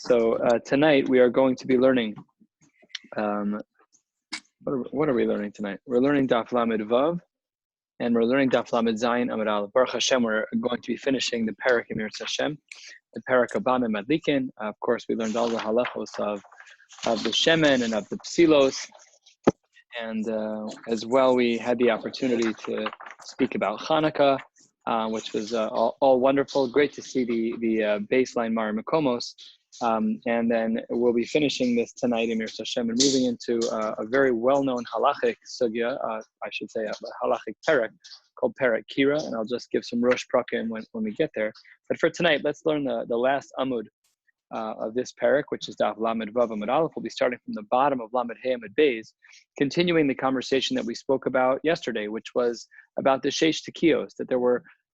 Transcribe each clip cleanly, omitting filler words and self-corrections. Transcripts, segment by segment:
So tonight we are going to be learning. What are we learning tonight? We're learning Daf Lamed Vav, and we're learning Daf Lamed Zayin Amud Aleph. Baruch Hashem, we're going to be finishing the parak Emir Hashem, the parak Abam Madlikin. Of course, we learned all the halachos of the shemen and of the psilos, and as well we had the opportunity to speak about Hanukkah, which was all wonderful. Great to see the baseline Mari Makomos. And then we'll be finishing this tonight, Emir Hashem, and moving into a very well-known halachic sugya, I should say a halachic parak called Parak Kira, and I'll just give some Rosh Prakim when we get there. But for tonight, let's learn the last Amud of this parak, which is Daf Lamed Vav Amud Aleph. We'll be starting from the bottom of Lamed Hey Amud Beis, continuing the conversation that we spoke about yesterday, which was about the Sheish Tekiyos, that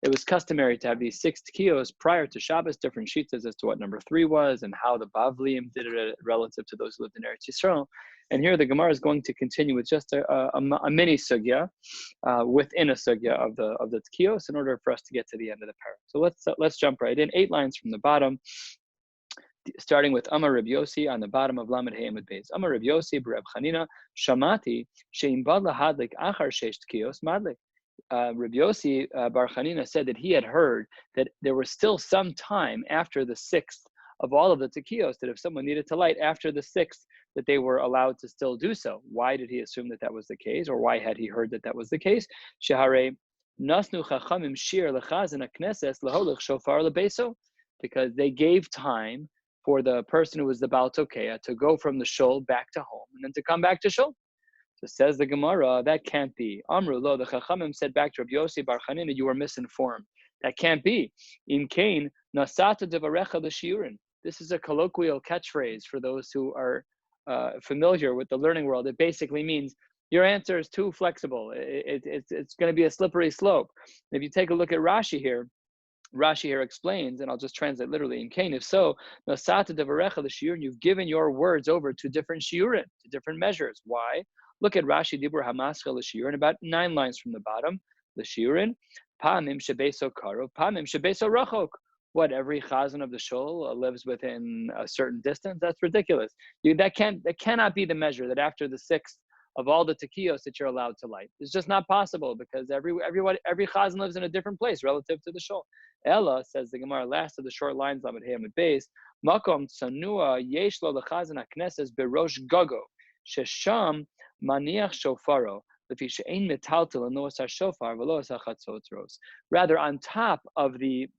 it was customary to have these 6 tekiyos prior to Shabbos, different shitas as to what number 3 was and how the Bavliim did it relative to those who lived in Eretz Yisrael. And here the Gemara is going to continue with just a mini sugya within a sugya of the tekiyos in order for us to get to the end of the parak. So let's jump right in. 8 lines from the bottom, starting with Amar Rabbi Yosi on the bottom of Lamed Hey Amud Beis. Amar Rabbi Yosi b'Reb Chanina Shamati she'im bad lahadlik achar 6 tekiyos madlik. Rabbi Yosi Bar Chanina said that he had heard that there was still some time after the 6th of all of the tekiyos, that if someone needed to light after the 6th, that they were allowed to still do so. Why did he assume that was the case, or why had he heard that was the case? Shehare nasnu chachamim shir lechazan hakneses laholich shofar lebeso, because they gave time for the person who was the Baal Tokeya to go from the shul back to home and then to come back to shul. So says the Gemara, that can't be. Amru lo, the Chachamim said back to Rabbi Yosi Bar Chanina, you were misinformed. That can't be. In Kain, nasata devarecha l'shiurin. This is a colloquial catchphrase for those who are familiar with the learning world. It basically means your answer is too flexible. It's going to be a slippery slope. If you take a look at Rashi here explains, and I'll just translate literally in Kain, if so, nasata devarecha l'shiurin, you've given your words over to different shiurin, to different measures. Why? Look at Rashi Dibur Hamaschel L'Shiurin, about 9 lines from the bottom. L'Shiurin, Pamim Shebeso Karov, Pamim Shebeso Rachok. What, every chazan of the shul lives within a certain distance? That's ridiculous. That cannot be the measure, that after the 6th of all the tekiyos that you're allowed to light. It's just not possible, because every chazan lives in a different place relative to the shul. Ella, says the Gemara, last of the short lines, Lamed Hey Amud Beis, Makom Tsanua Yesh Lo L'Chazan HaKnesses Berosh Gogo, Shesham Maniach Shofaro, rather on top of the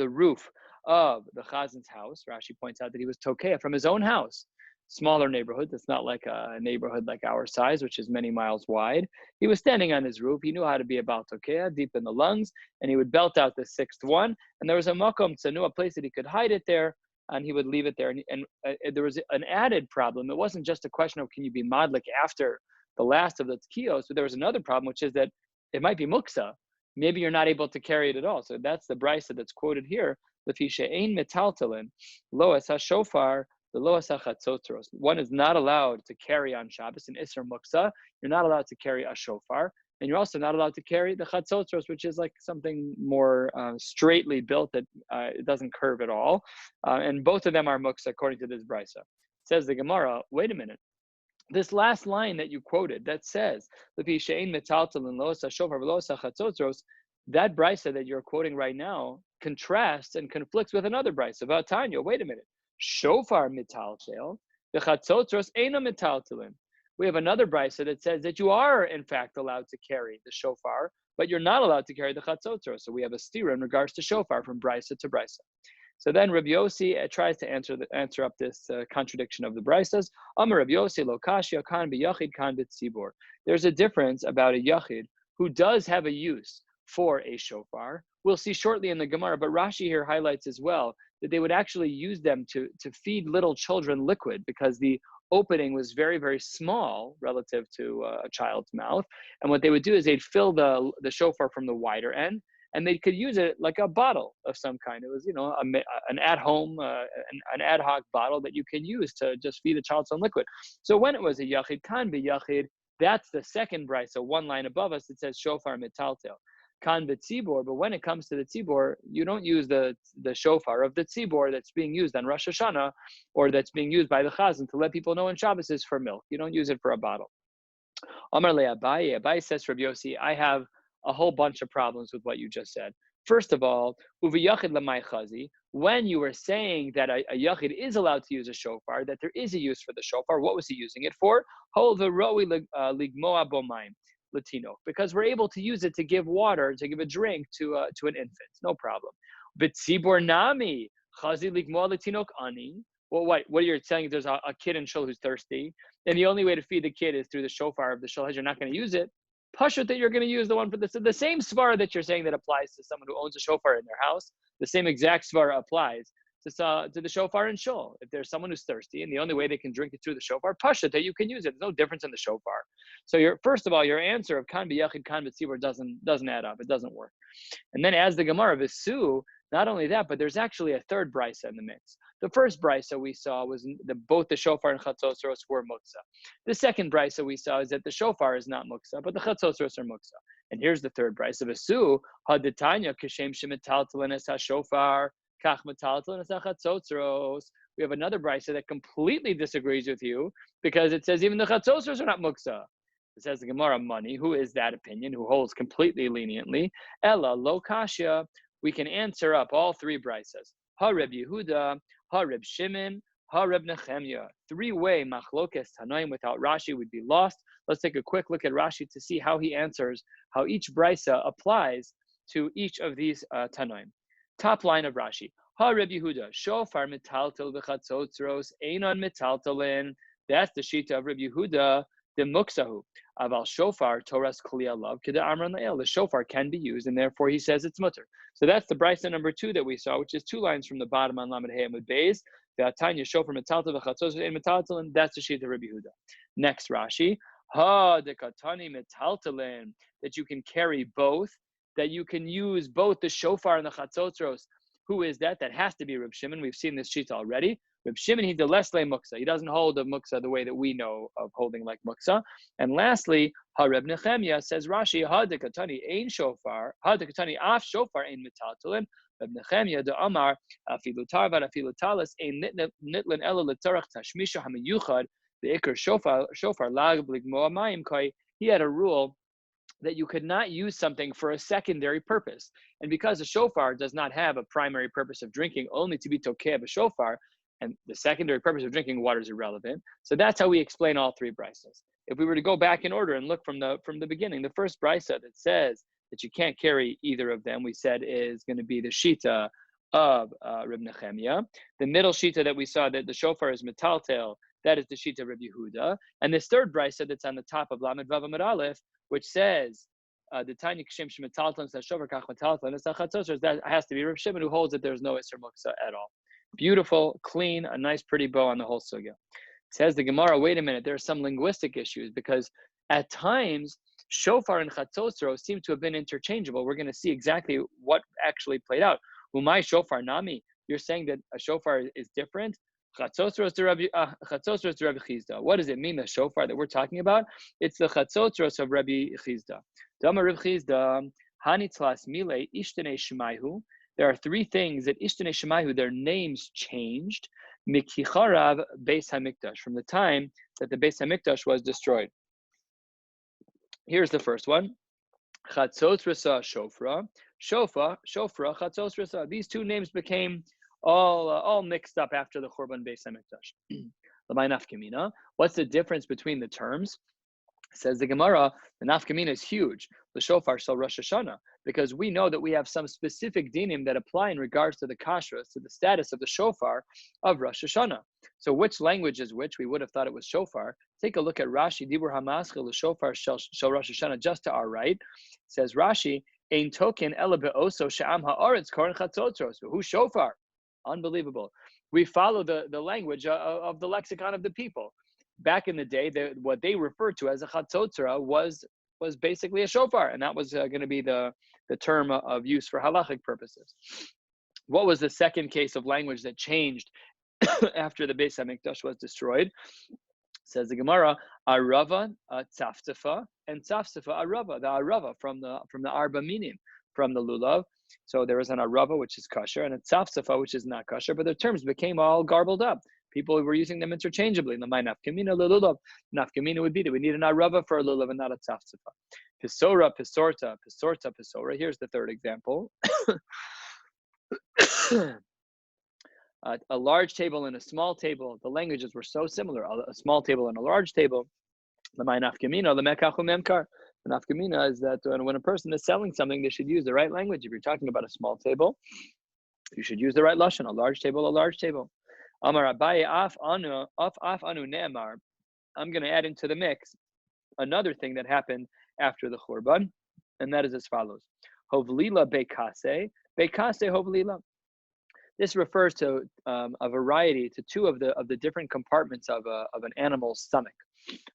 roof of the Chazan's house. Rashi points out that he was Tokeya from his own house, smaller neighborhood that's not like a neighborhood like our size, which is many miles wide. He was standing on his roof. He knew how to be a Baal Tokeya, deep in the lungs, and he would belt out the 6th one, and there was a makom tzanu, a place that he could hide it there, and he would leave it there. And there was an added problem. It wasn't just a question of can you be madlik after the last of the tekiyos, but there was another problem, which is that it might be muksa. Maybe you're not able to carry it at all. So that's the brisa that's quoted here. Ein metaltalin loas hashofar the loas hachatzotros. One is not allowed to carry on Shabbos in Isser muksa. You're not allowed to carry a shofar. And you're also not allowed to carry the chatzotros, which is like something more straightly built that it doesn't curve at all. And both of them are muksa according to this brisa. Says the Gemara, wait a minute. This last line that you quoted that says, that brisa that you're quoting right now contrasts and conflicts with another brisa about Tanya. Wait a minute. Shofar mitaltel, the chatzotros eina mitaltelin. We have another brisa that says that you are, in fact, allowed to carry the shofar, but you're not allowed to carry the chatzotros. So we have a stira in regards to shofar from brisa to brisa. So then Rabbi Yosi tries to answer up this contradiction of the brisas. Amar Rabbi Yosi lo kashya kan b'yachid kan b'tzibor. There's a difference about a yachid who does have a use for a shofar. We'll see shortly in the Gemara, but Rashi here highlights as well that they would actually use them to feed little children liquid, because the opening was very, very small relative to a child's mouth. And what they would do is they'd fill the shofar from the wider end, and they could use it like a bottle of some kind. It was, an at-home, an ad hoc bottle that you can use to just feed a child some liquid. So when it was a yachid, kan be yachid, that's the second brisa, 1 line above us, it says shofar mitaltel. kan b'tzibor, but when it comes to the tzibor, you don't use the shofar of the tzibor that's being used on Rosh Hashanah or that's being used by the chazan to let people know when Shabbos is for milk. You don't use it for a bottle. Amar le Abaye. Abaye says to Rabbi Yossi, I have a whole bunch of problems with what you just said. First of all, uviyachid lamay chazi, when you were saying that a yachid is allowed to use a shofar, that there is a use for the shofar, what was he using it for? Hol v'roi ligmoa bomayim latino, because we're able to use it to give water, to give a drink to an infant, no problem. But tzibor nami chazi ligmoa latinok ani. Well, what you're saying? There's a kid in shul who's thirsty, and the only way to feed the kid is through the shofar of the shul. You're not going to use it. Pashut that you're going to use the one for the same svara that you're saying that applies to someone who owns a shofar in their house. The same exact svara applies to the shofar in shul. If there's someone who's thirsty and the only way they can drink it through the shofar, pashut that you can use it. There's no difference in the shofar. So first of all, your answer of kan b'yachid kan b'tzibur doesn't add up. It doesn't work. And then as the Gemara Visu, not only that, but there's actually a third brisa in the mix. The first brisa we saw was both the shofar and chatzosros were muksa. The second brisa we saw is that the shofar is not muksa, but the chatzosros are muksa. And here's the third brisa. Visu, haditanya kashem shemetaltalin es ha-shofar, kach metaltalin es ha-chatzosros. We have another brisa that completely disagrees with you because it says even the chatzosros are not muksa. It says the Gemara money. Who is that opinion? Who holds completely leniently? Ella lo kasha. We can answer up all three brisas. Ha Reb Yehuda, Ha Reb Shimon, Ha Reb Nechemya. Three-way machlokes tanoim without Rashi would be lost. Let's take a quick look at Rashi to see how he answers, how each brisa applies to each of these tanoim. Top line of Rashi. Ha Reb Yehuda, shofar metaltel v'chatzotzros, einon metaltelin. That's the shita of Reb Yehuda. The muksahu aval shofar Torah's kliya love kida amran la'el. The shofar can be used, and therefore he says it's mutter. So that's the brisa number 2 that we saw, which is 2 lines from the bottom on Lamed Hey Amud Beis. The Atanya shofar metaltel v'chatzos ein metaltelin. That's the sheet of Rabbi Yehuda. Next Rashi, ha de katani metaltelin, that you can carry both, that you can use both the shofar and the chatzotros. Who is that? That has to be Reb Shimon. We've seen this sheet already. Reb Shimon, he's the lesle muksa. He doesn't hold the muksa the way that we know of holding like muksa. And lastly, ha Reb Nechemya, says Rashi, ha de katani ein shofar, ha de katani af shofar ein metaltelin. Reb Nechemya de Amar afilu tarvad afilu talis ein nitlin ela letarach tashmisha hamiyuchad the ikar shofar lag bligmo amayim kai. He had a rule that you could not use something for a secondary purpose. And because a shofar does not have a primary purpose of drinking, only to be tokeh a shofar, and the secondary purpose of drinking water is irrelevant. So that's how we explain all three brisas. If we were to go back in order and look from the beginning, the first brisa that says that you can't carry either of them, we said is going to be the shita of Reb Nechemya. The middle shita that we saw, that the shofar is metaltel, that is the shita of Reb Yehuda. And this third brisa that's on the top of Lamed Vav Amud Aleph, which says the tiny kshem shemetalton says shofar kach metalton, that has to be Reb Shimon, who holds that there's no iser muksa at all. Beautiful, clean, a nice pretty bow on the whole sugya. Says the Gemara, wait a minute, there are some linguistic issues because at times shofar and chatzosro seem to have been interchangeable. We're going to see exactly what actually played out. Umay shofar nami, you're saying that a shofar is different? Chatzosros to Rabbi Chizda. What does it mean, the shofar that we're talking about? It's the chatzosros of Rabbi Chizda. Dama Rabbi Chizda, hanitzlas mile ishtene shmaihu. There are 3 things that ishtene shmaihu, their names changed. Mikicharav Beis Hamikdash, from the time that the Beis Hamikdash was destroyed. Here's the first one. Chatzosrasa shofra, shofra chatzosrasa. These 2 names became all mixed up after the Churban Beis Hamikdash. What's the difference between the terms? Says the Gemara, the nafkamina is huge. The shofar shel Rosh Hashanah, because we know that we have some specific dinim that apply in regards to the kashrus, to the status of the shofar of Rosh Hashanah. So which language is which? We would have thought it was shofar. Take a look at Rashi, Dibur Hamaschil, the shofar shel Rosh Hashanah, just to our right. Says Rashi, ein token ela be'oso she'am ha'aretz koren chatzotros. Who's shofar? Unbelievable. We follow the language of the lexicon of the people. Back in the day, what they referred to as a chatzotzra was basically a shofar, and that was going to be the term of use for halachic purposes. What was the second case of language that changed after the Beis Hamikdash was destroyed? Says the Gemara, arava tzaftefa, and tzaftefa arava, the arava from the arba minim. from the lulav. So there is an arava, which is kosher, and a tzafzafa, which is not kosher, but the terms became all garbled up. People were using them interchangeably. The my nafkamina lulav. Nafkamina would be that we need an arava for a lulav and not a tzafzafa. Pisora, pisorta, pisorta, pisora. Here's the third example. A large table and a small table. The languages were so similar. A small table and a large table. The my nafkamina, the mekachu memkar. The nafkamina is that when a person is selling something, they should use the right language. If you're talking about a small table, you should use the right lashon. A large table, a large table. Amar Abaye af anu ne'amar. I'm going to add into the mix another thing that happened after the Churban, and that is as follows. Hovlila bekase hovlila. This refers to a variety, to two of the different compartments of an animal's stomach.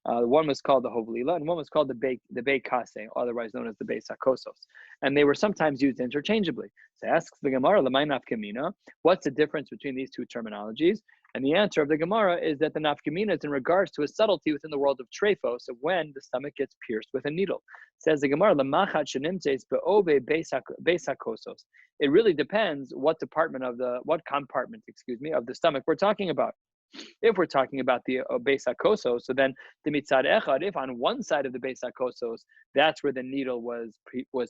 One was called the hovlila, and one was called the bekase, otherwise known as the beisakosos. And they were sometimes used interchangeably. So asks the Gemara, l'may nafkamina, what's the difference between these two terminologies? And the answer of the Gemara is that the nafkamina is in regards to a subtlety within the world of trephos, of when the stomach gets pierced with a needle. Says the Gemara, l'machat shenimtzeis be'ove beisakosos. It really depends what compartment of the stomach we're talking about. If we're talking about the beisakosos, so then the mitzad echad, if on one side of the beisakosos, that's where the needle was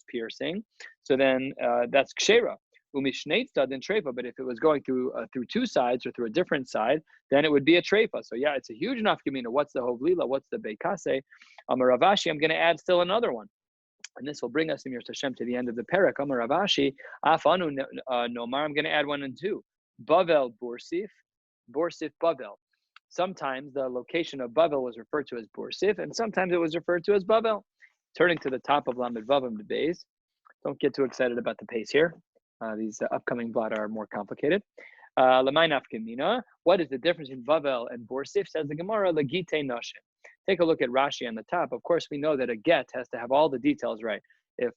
piercing, so then that's kshera. Umishneitzad in trefa, but if it was going through two sides or through a different side, then it would be a trefa. So yeah, it's a huge nafkamina. What's the hovlila? What's the beikase? Amar Ravashi, I'm going to add still another one. And this will bring us in Hashem to the end of the parak. Amar Ravashi, afanu nomar. I'm going to add 1 and 2. Bavel borsif Bavel. Sometimes the location of Bavel was referred to as Borsif, and sometimes it was referred to as Bavel. Turning to the top of Lamed Vavim the Beis. Don't get too excited about the pace here. These upcoming blot are more complicated. Lamay nafkamina. What is the difference in Bavel and Borsif? Says the Gemara, Legite Noshim. Take a look at Rashi on the top. Of course, we know that a get has to have all the details right. If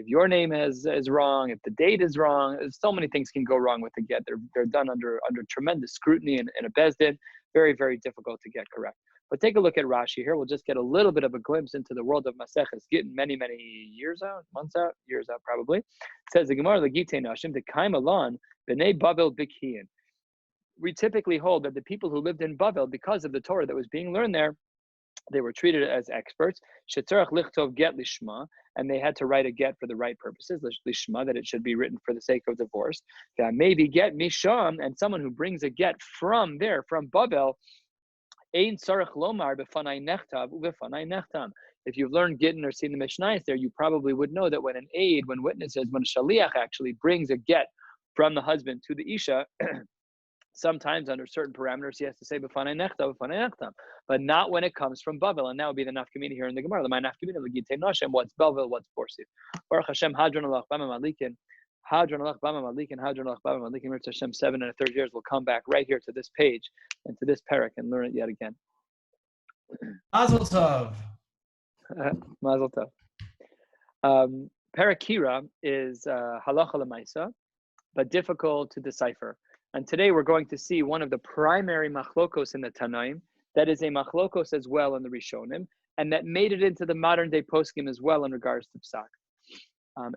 your name is wrong, if the date is wrong, so many things can go wrong with the get. They're done under tremendous scrutiny and a bezdin. Very, very difficult to get correct. But take a look at Rashi here. We'll just get a little bit of a glimpse into the world of Maseches, getting many, many years out, months out, years out probably. It says the Gemara, Legite Nashim, the Kaim Alon, B'nei Bavel Bikhian. We typically hold that the people who lived in Bavel, because of the Torah that was being learned there, they were treated as experts. Shetzarach lichtov get lishma, and they had to write a get for the right purposes, lishma, that it should be written for the sake of divorce. Maybe get misham, and someone who brings a get from there, from Babel, ein tzarach lomar b'fanai nechtav u'b'fanai nechtam. If you've learned Gittin or seen the Mishnayos there, you probably would know that when an aide, when witnesses, when a shaliach actually brings a get from the husband to the isha, sometimes under certain parameters, he has to say b'fanai nechtav, b'fanai nechtam, but not when it comes from Bavel. And that would be the nafkamina here in the Gemara. The my nafkamina l'gitei noshem. What's Bavel? What's Borsif? Baruch Hashem. Hadron alach b'ma malikin. Hadron alach b'ma malikin. Hadron alach b'ma malikin. Mirz Hashem. 7 and a third years will come back right here to this page and to this parak and learn it yet again. Mazel tov. Mazel tov. Parakira is halacha l'maisa, but difficult to decipher. And today we're going to see one of the primary machlokos in the Tanaim, that is a machlokos as well in the Rishonim, and that made it into the modern day poskim as well in regards to psak.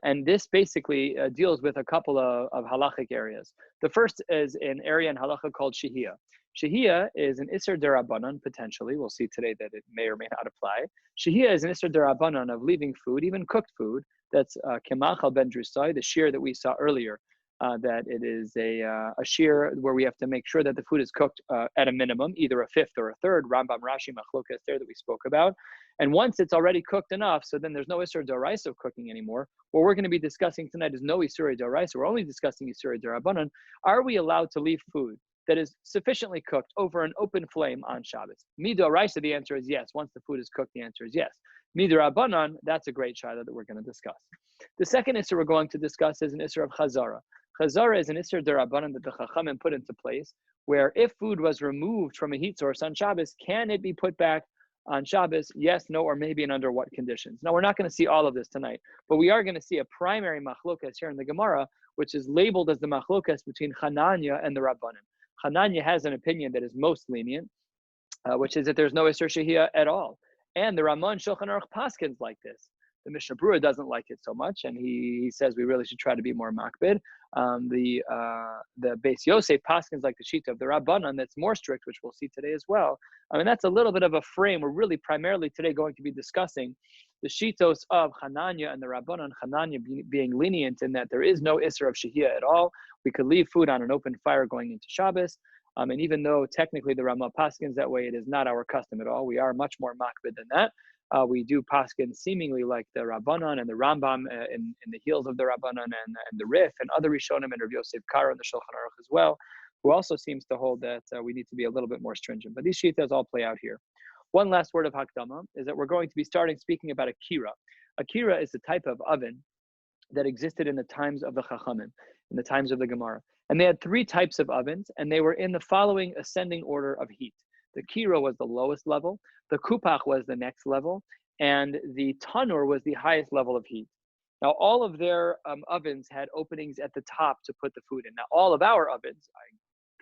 And this basically deals with a couple of halachic areas. The first is an area in halacha called shehiyah. Shehiyah is an isser derabanan, potentially. We'll see today that it may or may not apply. Shehiyah is an isser derabanan of leaving food, even cooked food. That's kemachal ben drusai, the shear that we saw earlier. That it is a shear where we have to make sure that the food is cooked at a minimum, either a fifth or a third. Rambam, Rashi, Machlokas there that we spoke about. And once it's already cooked enough, so then there's no Isur Doraisa of cooking anymore. What we're going to be discussing tonight is no Isur Doraisa. We're only discussing Isur Dorabanan. Are we allowed to leave food that is sufficiently cooked over an open flame on Shabbos? Midoraisa, the answer is yes. Once the food is cooked, the answer is yes. Midorabanan, that's a great shayla that we're going to discuss. The second Isur we're going to discuss is an Isur of Chazara. Chazara is an Isser Derabanan that the Chachamim put into place, where if food was removed from a heat source on Shabbos, can it be put back on Shabbos? Yes, no, or maybe, and under what conditions? Now, we're not going to see all of this tonight, but we are going to see a primary machlokas here in the Gemara, which is labeled as the machlokas between Hananya and the Rabbanim. Hananya has an opinion that is most lenient, which is that there's no Isser Shehiyah at all. And the Ramon Shulchan Aruch paskins like this. The Mishnah Berurah doesn't like it so much, and he says we really should try to be more makbid. The Beis Yosef paskins like the Shita of the Rabbanan that's more strict, which we'll see today as well. I mean, that's a little bit of a frame. We're really primarily today going to be discussing the Shitos of Hananya and the Rabbanan. Hananya being lenient in that there is no Isser of Shehiyah at all. We could leave food on an open fire going into Shabbos. And even though technically the Rama paskins that way, it is not our custom at all. We are much more makbid than that. We do paskin seemingly like the Rabbanan and the Rambam in the heels of the Rabbanan and the Rif and other Rishonim and Rabbi Yosef Karo and the Shulchan Aruch as well, who also seems to hold that we need to be a little bit more stringent. But these shitas all play out here. One last word of Hakdama is that we're going to be speaking about a kira. A kira is the type of oven that existed in the times of the Chachamim, in the times of the Gemara. And they had three types of ovens, and they were in the following ascending order of heat. The kira was the lowest level, the kupach was the next level, and the tanur was the highest level of heat. Now, all of their ovens had openings at the top to put the food in. Now, all of our ovens, I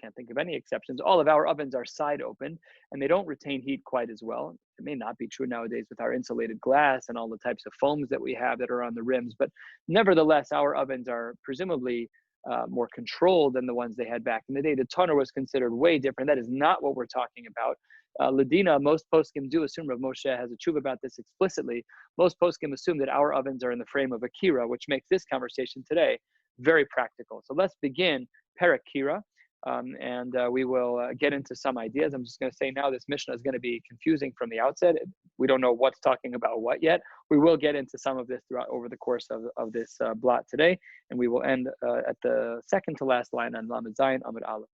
can't think of any exceptions, all of our ovens are side open, and they don't retain heat quite as well. It may not be true nowadays with our insulated glass and all the types of foams that we have that are on the rims, but nevertheless, our ovens are presumably more controlled than the ones they had back in the day. The tanur was considered way different. That is not what we're talking about. Ladina, most poskim do assume, Rav Moshe has a tshuva about this explicitly. Most poskim assume that our ovens are in the frame of a kira, which makes this conversation today very practical. So let's begin Perek Kira, and we will get into some ideas. I'm just going to say now this Mishnah is going to be confusing from the outset. We don't know what's talking about what yet. We will get into some of this throughout over the course of this blot today, and we will end at the second to last line on Lamed Zayin Amud Aleph.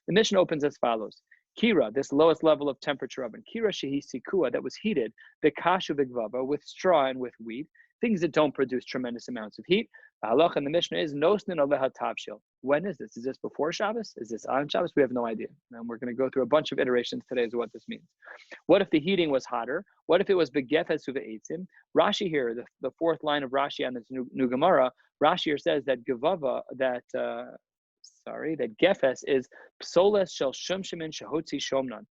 The Mishnah opens as follows. Kira, this lowest level of temperature oven. Kira shehi sikua, that was heated, the kashu v'gvava, with straw and with wheat, things that don't produce tremendous amounts of heat. The halach in the Mishnah is nosnin aleha tavshil. When is this? Is this before Shabbos? Is this on Shabbos? We have no idea. And we're going to go through a bunch of iterations today as to what this means. What if the heating was hotter? What if it was begefes uve'etzim? Rashi here, the fourth line of Rashi on this new Gemara, Rashi here says that gevava, that gefes is psoles shel shumshimin shehotzi shomnan.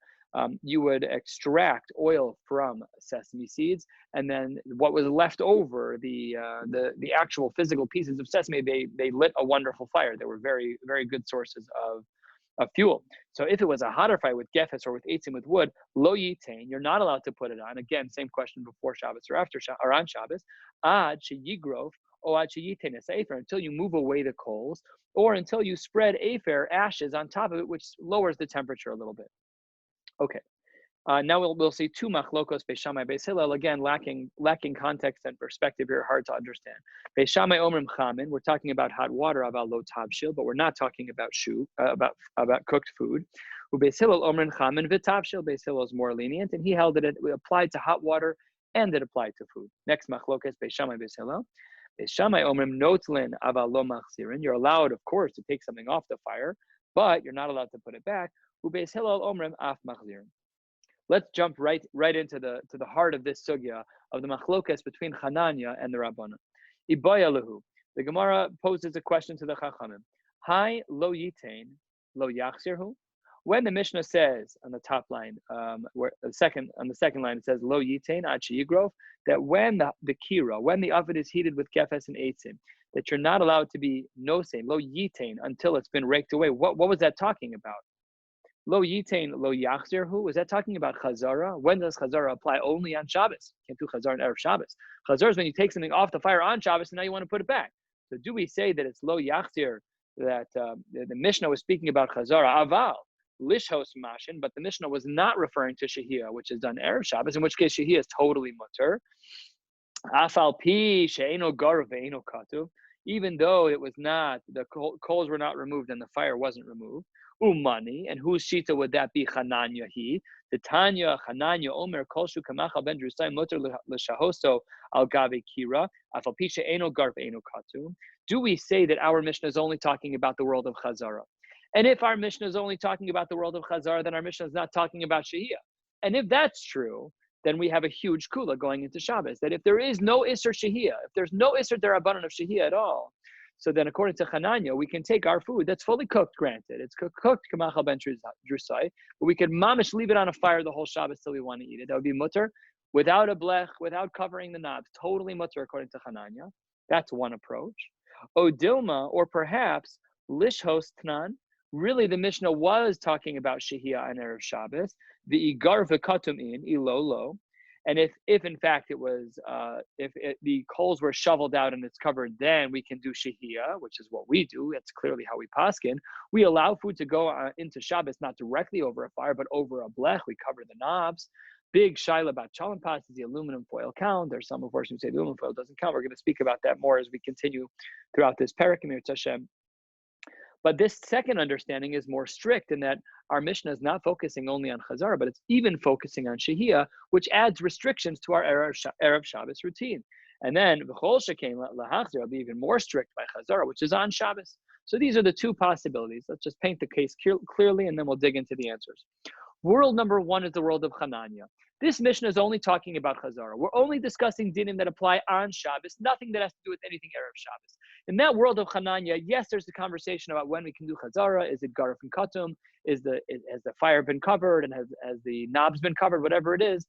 You would extract oil from sesame seeds, and then what was left over, the actual physical pieces of sesame, they lit a wonderful fire. They were very, very good sources of fuel. So if it was a hotter fire with gefes or with eitzim with wood, lo yitain, you're not allowed to put it on. Again, same question before Shabbos or after or on Shabbos. Ad sheyigrof o ad sheyitain esafer, until you move away the coals, or until you spread afer, ashes, on top of it, which lowers the temperature a little bit. Okay, now we'll see two machlokos, Beis Shammai, Beis Hillel, again lacking context and perspective here, hard to understand. Beis Shammai omrim chamin, we're talking about hot water, aval lo tavshil, but we're not talking about about cooked food. Beis Hillel omrim chamin v'tavshil, Beis Hillel is more lenient, and he held that it applied to hot water and it applied to food. Next machlokos, Beis Shammai, Beis Hillel. Beis Shammai omrim notlin aval lo machzirin, you're allowed, of course, to take something off the fire, but you're not allowed to put it back. Ubeis Hillel omrim af machzirin. Let's jump right into the heart of this sugya of the machlokas between Hananya and the Rabbanan. Ibaya lehu. The Gemara poses a question to the Chachamim. Hi lo yitain lo yachzirhu. When the Mishnah says on the top line, on the second line it says lo yitain ad sheyigrov, that when the kira, when the oven is heated with gefes and eitzim, that you're not allowed to be nosein lo yitain until it's been raked away. What was that talking about? Lo yitain lo yachzirhu, was that talking about chazara? When does chazara apply? Only on Shabbos. Can't do chazara on Erev Shabbos. Chazara is when you take something off the fire on Shabbos and now you want to put it back. So do we say that it's lo yachzir, that the Mishnah was speaking about chazara aval lishos mashin, but the Mishnah was not referring to shehiyah, which is done Erev Shabbos, in which case shehiyah is totally mutter. Afal pi she'eno gar ve'eno katuv, even though it was not, the coals were not removed and the fire wasn't removed. Umani, and whose shita would that be? Hananya he. The Tanya Hananya Omer Kolshu Kamacha Ben Drusai Mutter L'Shahoso Al Gavi Kira Afal Pisha Eno Garv Eno Katu. Do we say that our Mishnah is only talking about the world of Chazara? And if our Mishnah is only talking about the world of Chazara, then our Mishnah is not talking about Shehiyah. And if that's true, then we have a huge kula going into Shabbos. That if there is no Isser Shehiyah, if there's no Isser Derabanan of Shehiyah at all, so then according to Hananya, we can take our food that's fully cooked, granted. It's cooked, Kamachal Ben Drusai, but we could mamish leave it on a fire the whole Shabbos till we want to eat it. That would be mutter. without a blech, without covering the knobs, totally mutter according to Hananya. That's one approach. O Dilma, or perhaps lishhos tnan. Really, the Mishnah was talking about Shehiyah and Erev Shabbos, the Igar v'katum in, ilolo. And if in fact it was, the coals were shoveled out and it's covered, then we can do Shehiyah, which is what we do. That's clearly how we paskin. We allow food to go into Shabbos, not directly over a fire, but over a blech. We cover the knobs. Big shaila about chalampas, does the aluminum foil count? There's some, of course, who say the aluminum foil doesn't count. We're going to speak about that more as we continue throughout this parak Emir Tashem. But this second understanding is more strict in that our Mishnah is not focusing only on Chazara, but it's even focusing on Shehiyah, which adds restrictions to our Erev Shabbos routine. And then V'chol Shekain Lahachzir will be even more strict by Chazara, which is on Shabbos. So these are the two possibilities. Let's just paint the case clearly, and then we'll dig into the answers. World number one is the world of Hananya. This Mishnah is only talking about Chazara. We're only discussing dinim that apply on Shabbos, nothing that has to do with anything Erev Shabbos. In that world of Hananya, yes, there's the conversation about when we can do Chazara. Is it Garif and Katum? Has the fire been covered, and has the knobs been covered? Whatever it is,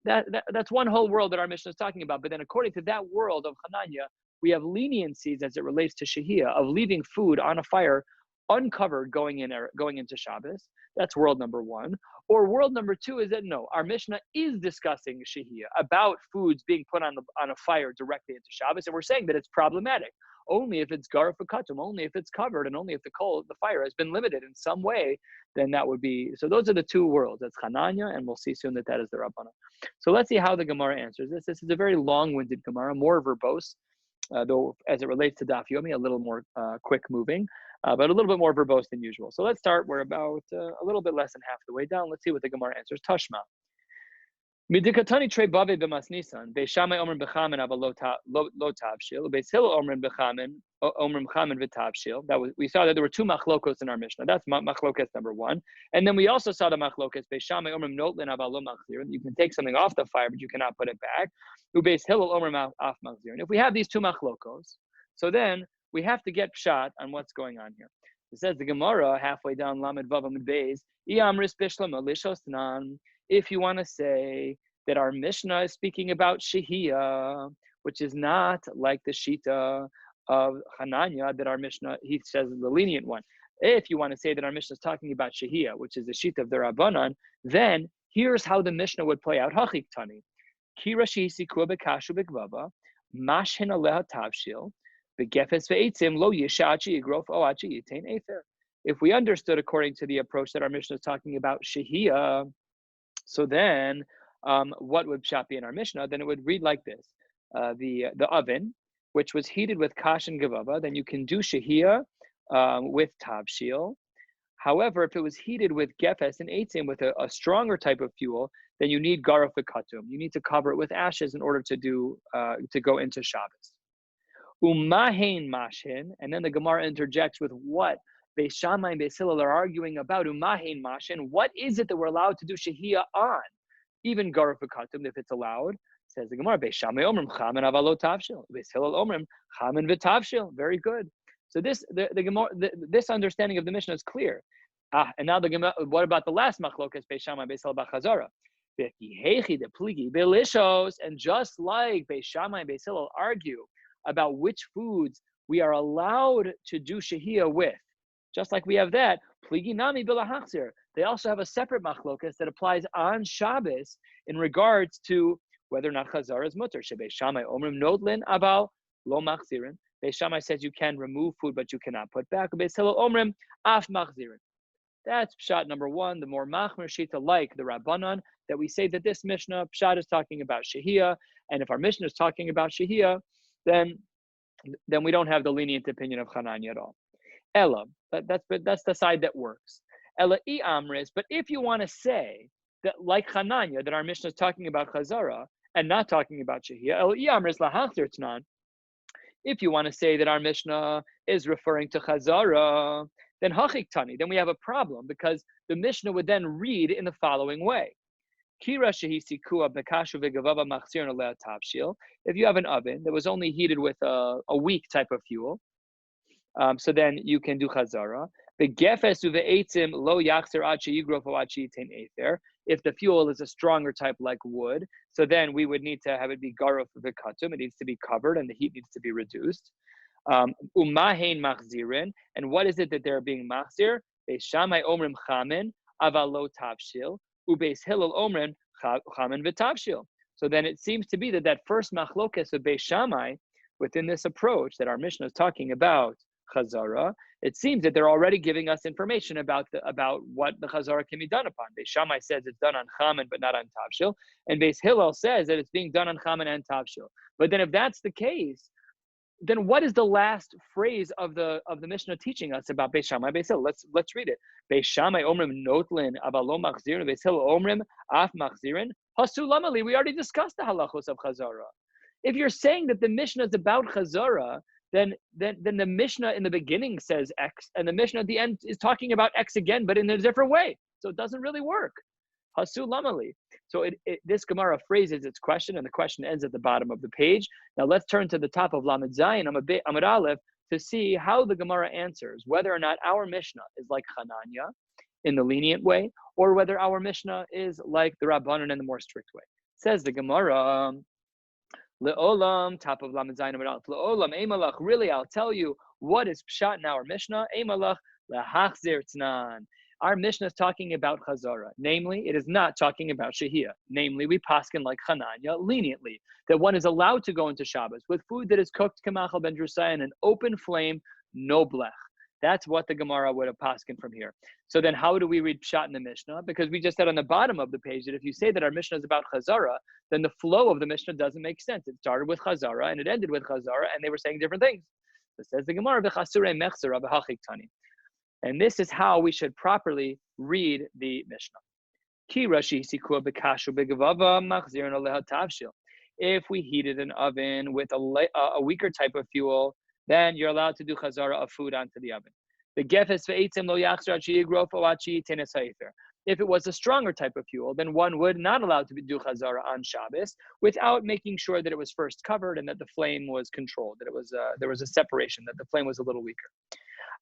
that's one whole world that our Mishnah is talking about. But then according to that world of Hananya, we have leniencies as it relates to Shehiyah, of leaving food on a fire uncovered going into Shabbos. That's world number one. Or world number two is that no, our Mishnah is discussing Shehiyah, about foods being put on a fire directly into Shabbos, and we're saying that it's problematic only if it's garif v'katum, only if it's covered, and only if the fire has been limited in some way, then that would be. So those are the two worlds. That's Hananya, and we'll see soon that is the Rabbana. So let's see how the Gemara answers this. This is a very long-winded Gemara, more verbose, though as it relates to Daf Yomi, a little more quick moving. But a little bit more verbose than usual. So let's start. We're about a little bit less than half the way down. Let's see what the Gemara answers. Tashma. Midikatani trei bave b'mas nisan. Beishamai omrim b'chamen ava lo tavshil. Beishil omrim b'chamen v'tavshil. We saw that there were two machlokos in our Mishnah. That's machlokos number one. And then we also saw the machlokos Beishamai omrim notlin ava lo machzir. You can take something off the fire, but you cannot put it back. Ubeishil omrim af machzir. And if we have these two machlokos, so then we have to get pshat on what's going on here. It says the Gemara halfway down Lamed Vav Amud Beis, Iamris Bishlama Lishosnan. If you want to say that our Mishnah is speaking about Shehiyah, which is not like the Shita of Hananya, that our Mishnah, he says, is the lenient one. If you want to say that our Mishnah is talking about Shehiyah, which is the Shita of the Rabbanan, then here's how the Mishnah would play out. Hachik Tani. Kira Shihisi Kua Bekashu Bekvava, Mashin Aleha Tavshil. If we understood according to the approach that our Mishnah is talking about Shehiyah, so then what would pshat be in our Mishnah? Then it would read like this: the oven, which was heated with kash and gevava, then you can do Shehiyah with tavshil. However, if it was heated with gefes and eitzim, with a stronger type of fuel, then you need garaf v'katum. You need to cover it with ashes in order to go into Shabbos. Umahin mashin, and then the Gemara interjects with what Beis Shammai and Beis Hillel are arguing about. Umahin mashin, what is it that we're allowed to do Shehiyah on? Even garif v'katum, if it's allowed. Says the Gemara, Beis Shammai omrim chamen avalo tavshil, Beis Hillel omrim chamen v'tavshil. Very good. So this this understanding of the Mishnah is clear. And now the Gemara, what about the last machlokas Beis Shammai Beis Hillel b'chazara? And just like Beis Shammai and Beis Hillel argue about which foods we are allowed to do Shehiyah with, just like we have that, pligi nami bilahachzir. They also have a separate machlokas that applies on Shabbos in regards to whether or not chazara is mutter. Beis Shammai omrim nodlin aval lo machzirin. Beis Shammai says you can remove food, but you cannot put back. Beis Hillel omrim af machzirin. That's pshat number one, the more machmer shita like the Rabbanan, that we say that this Mishnah, pshat is talking about Shehiyah, and if our Mishnah is talking about Shehiyah, then we don't have the lenient opinion of Hananya at all. Ella, that's the side that works. Ella I amris, but if you want to say that like Hananya, that our Mishnah is talking about Chazara and not talking about Shehiyah, Ella I amris lahachzir tnan. If you want to say that our Mishnah is referring to Chazara, then hachik tani, then we have a problem, because the Mishnah would then read in the following way. If you have an oven that was only heated with a weak type of fuel, so then you can do chazara. If the fuel is a stronger type like wood, So then we would need to have it be garuf v'katum. It needs to be covered and the heat needs to be reduced. Umahein machzirin. And what is it that they're being machzir? Beis Shammai omrim chamin aval lo tavshil. Ubeis Hillel omrim chamin v'tavshil. So then it seems to be that first machlokes of Beis Shammai within this approach that our Mishnah is talking about chazara, it seems that they're already giving us information about what the chazara can be done upon. Beis Shammai says it's done on chamin but not on tavshil, and Beis Hillel says that it's being done on chamin and tavshil. But then if that's the case, then what is the last phrase of the Mishnah teaching us about Beis Shammai, Beis Hillel? Let's read it. Beis Shammai omrim notlin avalo machzirin, Beis Hillel omrim af machzirin. Hasu lamali. We already discussed the halachos of chazara. If you're saying that the Mishnah is about chazara, then the Mishnah in the beginning says X, and the Mishnah at the end is talking about X again, but in a different way. So it doesn't really work. Hasu lamali. So this Gemara phrases its question, and the question ends at the bottom of the page. Now let's turn to the top of Lamed Zayin, Amud Aleph, to see how the Gemara answers whether or not our Mishnah is like Chananya in the lenient way, or whether our Mishnah is like the Rabbanan in the more strict way. Says the Gemara, Le'olam, top of Lamed Zayin, Amud Aleph, Le'olam, Eimalach, really I'll tell you what is pshat in our Mishnah, Eimalach, Lehachzir Tnan. Our Mishnah is talking about chazara. Namely, it is not talking about shehiyah. Namely, we paskin like Chananya leniently, that one is allowed to go into Shabbos with food that is cooked kemachal ben drusai in an open flame, no blech. That's what the Gemara would have paskin from here. So then how do we read pshat in the Mishnah? Because we just said on the bottom of the page that if you say that our Mishnah is about chazara, then the flow of the Mishnah doesn't make sense. It started with chazara and it ended with chazara, and they were saying different things. It says the Gemara, v'chasure mechzera v'hachik tani. And this is how we should properly read the Mishnah. If we heated an oven with a weaker type of fuel, then you're allowed to do chazara of food onto the oven. If it was a stronger type of fuel, then one would not allow to do chazara on Shabbos without making sure that it was first covered and that the flame was controlled, that there was a separation, that the flame was a little weaker.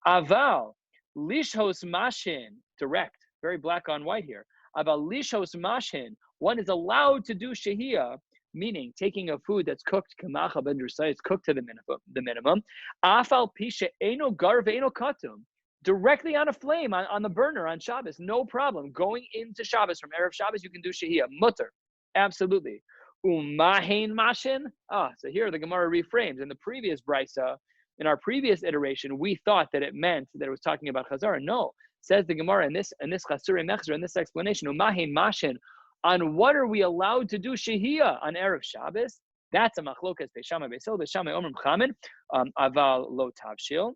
Aval, lishos mashin, direct, very black on white here. Aval lishos mashin, one is allowed to do shehiyah, meaning taking a food that's cooked kamacha ben drusai, it's cooked to the minimum. Afal pisha eno gar ve'eno katum, directly on a flame, on the burner on Shabbos, no problem. Going into Shabbos from Erev Shabbos, you can do shehiyah, mutter, absolutely. Umahein mashin. So here the Gemara reframes. In the previous brisa, in our previous iteration, we thought that it meant that it was talking about chazara. No, says the Gemara in this chasure mechzer, in this explanation, umahein mashin, on what are we allowed to do shehiyah on Erev Shabbos? That's a machlokas Beis Shammai Beis Hillel. Beis Shammai omrim chamin aval lo tavshil.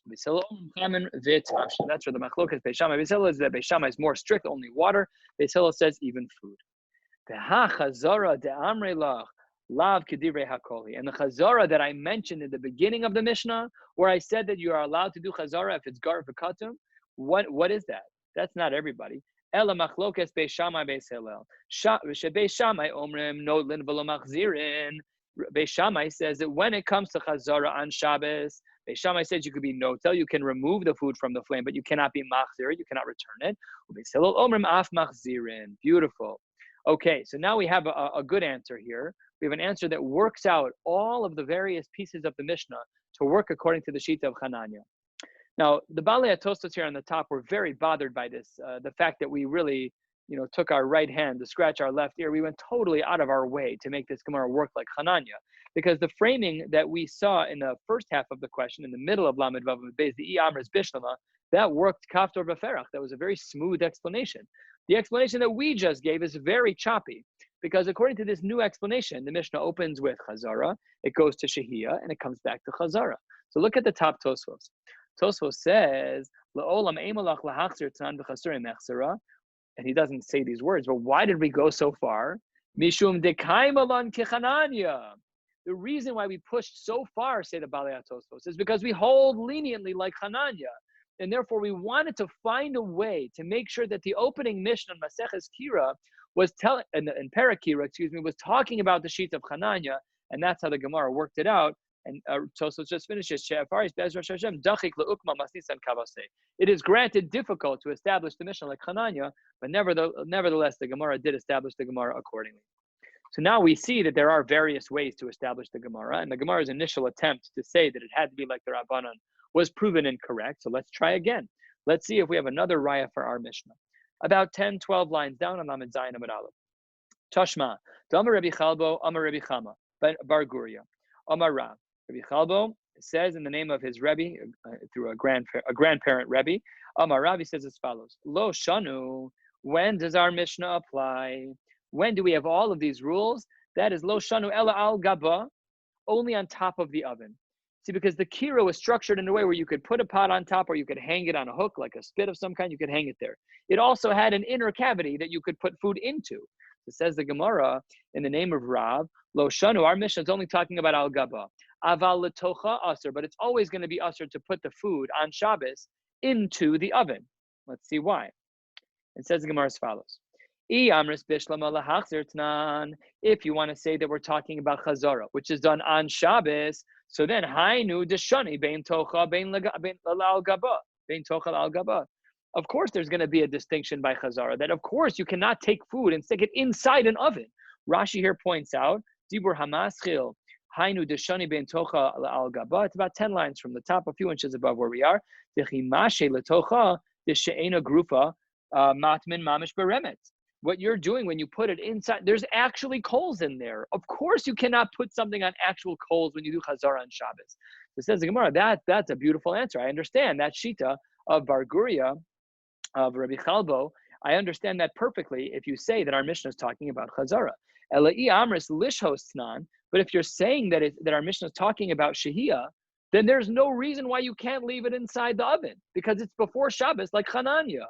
Beis Hillel omrim chamin v'tavshil. That's where the machlokas Beis Shammai Beis Hillel is, that Beis Shammai is more strict, only water. Beis Hillel says even food. V'ha chazara de'amrei lach lav kedivrei hakoli. And the chazara that I mentioned in the beginning of the Mishnah, where I said that you are allowed to do chazara if it's gar v'katum, what is that? That's not everybody. Ela machlokes Beis Shammai Beis Hillel. Beis Shammai omrim notlin v'lo machzirin. Beis Shammai says that when it comes to chazara on Shabbos, Beis Shammai says you could be notel, you can remove the food from the flame, but you cannot be machzir, you cannot return it. Beis Hillel omrim af machzirin. Beautiful. Okay, so now we have a good answer here. We have an answer that works out all of the various pieces of the Mishnah to work according to the Shita of Chananya. Now, the Balei HaTosfos here on the top were very bothered by this, the fact that we really, took our right hand to scratch our left ear. We went totally out of our way to make this Gemara work like Chananya, because the framing that we saw in the first half of the question, in the middle of Lamed Vav Beis, the Amris Bishlama, that worked kaftor b'ferach. That was a very smooth explanation. The explanation that we just gave is very choppy, because according to this new explanation, the Mishnah opens with Chazara, it goes to Shehiyah, and it comes back to Chazara. So look at the top Tosfos. Tosfos says, La'olam eimalach lahachzir tzan v'chasure mechzera, and he doesn't say these words, but why did we go so far? Mishum dekaimalan kechananya. The reason why we pushed so far, say the Balei HaTosfos, is because we hold leniently like Chananya. And therefore, we wanted to find a way to make sure that the opening Mishnah in Maseches Kira was telling, in Parakira, was talking about the sheet of Chananya, and that's how the Gemara worked it out. And Tosfos just finishes. It is granted difficult to establish the Mishnah like Chananya, but nevertheless, the Gemara did establish the Gemara accordingly. So now we see that there are various ways to establish the Gemara, and the Gemara's initial attempt to say that it had to be like the Rabbanan was proven incorrect. So let's try again. Let's see if we have another raya for our Mishnah. About 10, 12 lines down on Lamed Zayin Amud Aleph. Tashma, Amar Rabbi Chalbo, Amar Rabbi Chama, Bar Guria, Amar Rav. Rabbi Chalbo says in the name of his Rebbe, through a grandparent Rebbe, Amar Rav, he says as follows: Lo Shanu. When does our Mishnah apply? When do we have all of these rules? That is Lo Shanu Ela Al Gaba, only on top of the oven. See, because the kiro is structured in a way where you could put a pot on top or you could hang it on a hook, like a spit of some kind, you could hang it there. It also had an inner cavity that you could put food into. It says the Gemara, in the name of Rav, Lo Shanu, our Mishnah is only talking about Al Gaba. Aval Letocha Aser, but it's always going to be Aser to put the food on Shabbos into the oven. Let's see why. It says the Gemara as follows. If you want to say that we're talking about Chazara, which is done on Shabbos, so then Hainu Deshani Bein Tocha Bein Al Gaba Bein Tocha Al Gaba. Of course, there's going to be a distinction by Chazara that of course you cannot take food and stick it inside an oven. Rashi here points out Dibur Hamaschil Hainu Deshani Bein Tocha Al Gaba. It's about 10 lines from the top, a few inches above where we are. Dechimashe Letocha Desheina Grufa Matmin Mamish Beremet. What you're doing when you put it inside, there's actually coals in there. Of course, you cannot put something on actual coals when you do Chazara on Shabbos. It says the Gemara, that's a beautiful answer. I understand that Shita of Bar Guria, of Rabbi Chalbo. I understand that perfectly if you say that our Mishnah is talking about Chazara. Elai Amris Lishos Tnan. But if you're saying that our Mishnah is talking about Shehiyah, then there's no reason why you can't leave it inside the oven because it's before Shabbos, like Chananya.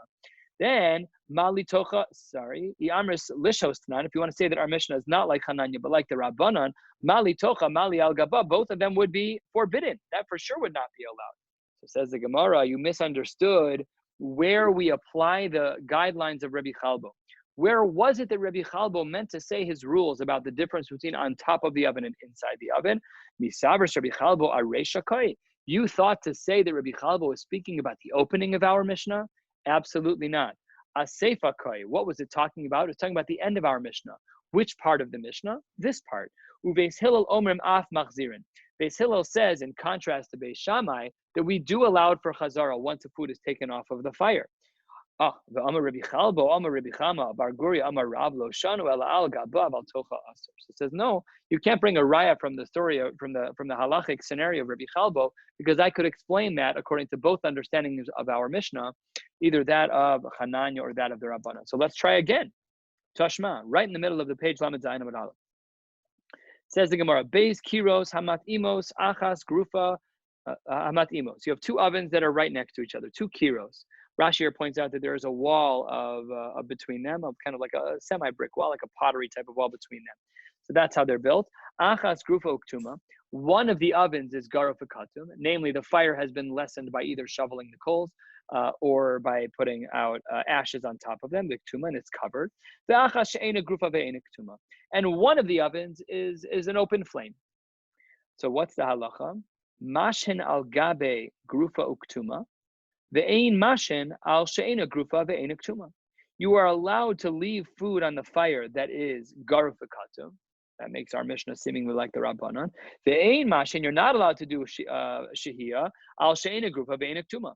Then Mali Tocha, Iamris Lishos Tnan. If you want to say that our Mishnah is not like Hananya, but like the Rabbanan, Mali Tocha, Mali Al Gaba, both of them would be forbidden. That for sure would not be allowed. So says the Gemara, you misunderstood where we apply the guidelines of Rabbi Chalbo. Where was it that Rabbi Chalbo meant to say his rules about the difference between on top of the oven and inside the oven? Misavers Rabbi Chalbo Aresha Koi. You thought to say that Rabbi Chalbo was speaking about the opening of our Mishnah? Absolutely not. Aseifa Koi. What was it talking about? It was talking about the end of our Mishnah. Which part of the Mishnah? This part. Uveis Hillel Omrim Af Machzirin. Beis Hillel says, in contrast to Beis Shammai, that we do allow it for Chazara once the food is taken off of the fire. The Amar Rabbi Chalbo, Amar Rabbi Chama, Bar Guria, Amar Rav Lo Shanu Ela Al Gabav Al Tocha Aser. So it says no, you can't bring a raya from the story from the halachic scenario of Rabbi Chalbo because I could explain that according to both understandings of our Mishnah, either that of Hananya or that of the Rabbanan. So let's try again. Tashma, right in the middle of the page, Lamed Zayin Amud Aleph. Says the Gemara, Beis Kiros Hamat Imos Achas Grufa Hamat Imos. You have two ovens that are right next to each other, two kiros. Rashi here points out that there is a wall of between them, of kind of like a semi-brick wall, like a pottery type of wall between them. So that's how they're built. Achas grufa uktuma. One of the ovens is garofikatum, namely the fire has been lessened by either shoveling the coals or by putting out ashes on top of them, the ktuma, and it's covered. The achas she'ena grufa ve'ena ktuma. And one of the ovens is an open flame. So what's the halacha? Mashin al gabe grufa uktuma. Ve'ein mashin al she'ena grufa ve'ena ktuma. You are allowed to leave food on the fire that is garufikatum. That makes our Mishnah seemingly like the Rabbanan. Ve'ein mashin, you're not allowed to do shehiyah al she'ena grufa ve'ena ktuma.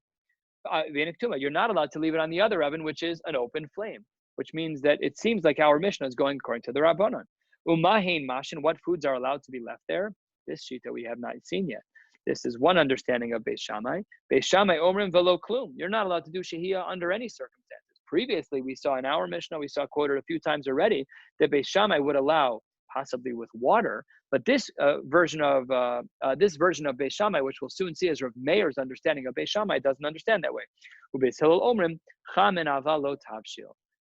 You're not allowed to leave it on the other oven, which is an open flame, which means that it seems like our Mishnah is going according to the Rabbanan. Umahein mashin, what foods are allowed to be left there? This shita we have not seen yet. This is one understanding of Beis Shammai. Beis Shammai omrim velo klum. You're not allowed to do shehiyah under any circumstances. Previously, we saw in our Mishnah, we saw quoted a few times already, that Beis Shammai would allow possibly with water, but this version of Beis Shammai, which we'll soon see as Rav Meir's understanding of Beis Shammai, doesn't understand that way. Ubeis Hillel omrim chamen ava lo tavshil.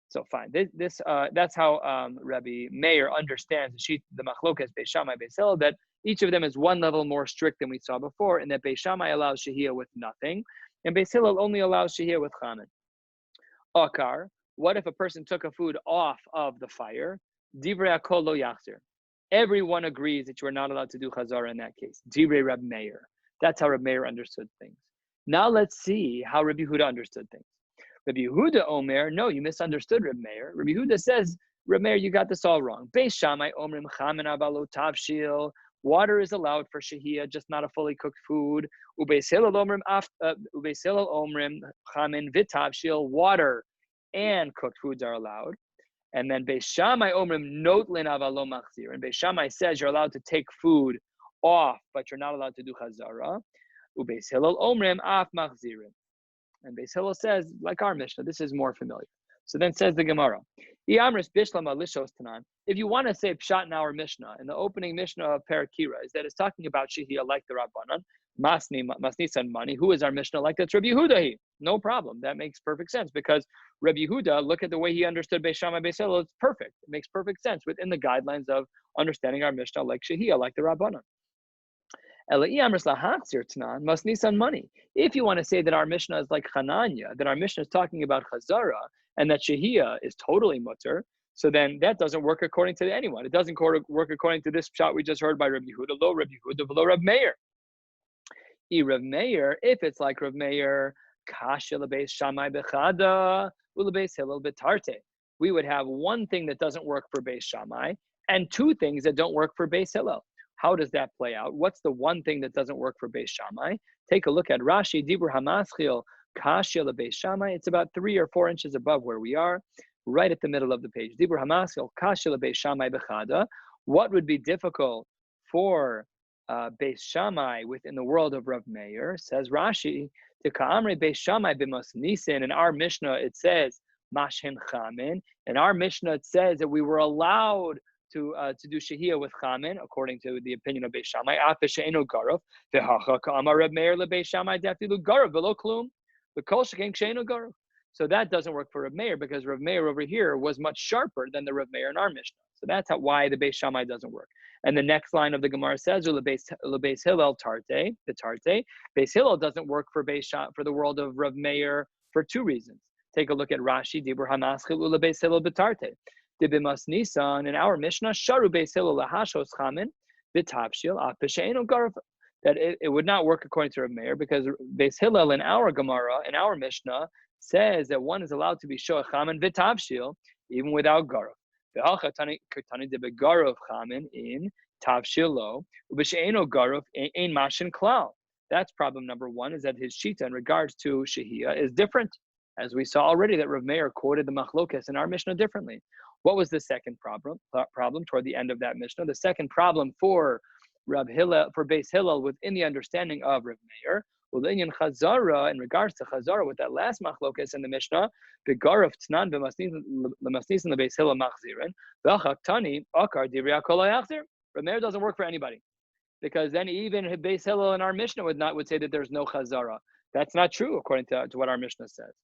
So fine. That's how Rabbi Meir understands the machlokas Beis Shammai Beis Hillel, that each of them is one level more strict than we saw before, and that Beis Shammai allows shehiyah with nothing, and Beis Hillel only allows shehiyah with chamen. Akar, what if a person took a food off of the fire? Divrei hakol lo yachzir. Everyone agrees that you are not allowed to do chazara in that case. Divrei Rabbi Meir. That's how Rabbi Meir understood things. Now let's see how Rabbi Yehuda understood things. Rabbi Yehuda Omer, no, you misunderstood Rabbi Meir. Rabbi Yehuda says Reb Meir, you got this all wrong. Beis Shammai omrim chamin avalo tavshil. Water is allowed for shehiyah, just not a fully cooked food. Ubeis Hillel omrim chamin vitavshil. Water and cooked foods are allowed. And then Beis Shammai omrim notlin avalo machzir. And Beis Shammai says you're allowed to take food off, but you're not allowed to do chazara. Ubeis Hillel omrim af machzirin. And Beis Hillel says, like our Mishnah, this is more familiar. So then says the Gemara, if you want to say pshat in our Mishnah, in the opening Mishnah of Parakira, is that it's talking about shehiyah like the Rabbanan, masnisan money. Who is our Mishnah like? That's Rabbi Yehuda. No problem. That makes perfect sense because Rabbi Yehuda, look at the way he understood Beis Shammai, Beis Hillel. It's perfect. It makes perfect sense within the guidelines of understanding our Mishnah like shehiyah, like the Rabbanan. If you want to say that our Mishnah is like Chananya, that our Mishnah is talking about Chazara, and that Shehiyah is totally mutter, so then that doesn't work according to anyone. It doesn't work according to this shot we just heard by Rabbi Yehuda, lo Rabbi Yehuda, lo Rabbi Meir. Rav Meir, if it's like Rav Meir, Kasha lebeis Shammai bechada, ulebeis Hillel betarte. We would have one thing that doesn't work for Beis Shammai, and two things that don't work for Beis Hillel. How does that play out? What's the one thing that doesn't work for Beis Shammai? Take a look at Rashi, Dibur Hamaschil, Kashya leBeis Shammai. It's about 3 or 4 inches above where we are, right at the middle of the page. Dibur Hamaschil, Kashya leBeis Shammai bechada. What would be difficult for Beis Shammai within the world of Rav Meir? Says Rashi, to Ka'amre Beis Shammai b'mas nisin. In our Mishnah, it says, Mashin Chamin. In our Mishnah, it says that we were allowed to do shehiyah with chamin, according to the opinion of Beis Shammai. So that doesn't work for Reb Meir because Reb Meir over here was much sharper than the Reb Meir in our Mishnah. So that's why the Beis Shammai doesn't work. And the next line of the Gemara says, "Lebeis Hillel tarte, the tarte." Beis Hillel doesn't work for the world of Reb Meir for 2 reasons. Take a look at Rashi, Dibur Hamaschil Lebeis Hillel betarte. Dibimas Nisan in our Mishnah, Sharu Beis Hillel lahashos chamin v'tavshil apesheinu garf. That it would not work according to Reb Meir because Beis Hillel in our Gemara, in our Mishnah, says that one is allowed to be shoah chamin v'tavshil even without garf. V'halcha tani debe garf chamin in tavshilo ubesheinu garf ein mashin klal. That's problem number 1, is that his shita in regards to shehiyah is different. As we saw already that Rav Meir quoted the machlokes in our Mishnah differently. What was the second problem toward the end of that Mishnah? The second problem for Beis Hillel within the understanding of Rav Meir, in regards to Chazara, with that last machlokes in the Mishnah, begaraf tnan b'masnisin leBeis Hillel machzirin v'achaktani akar divrei kol hayachzir. Rav Meir doesn't work for anybody because then even Beis Hillel in our Mishnah would say that there's no Chazara. That's not true according to what our Mishnah says.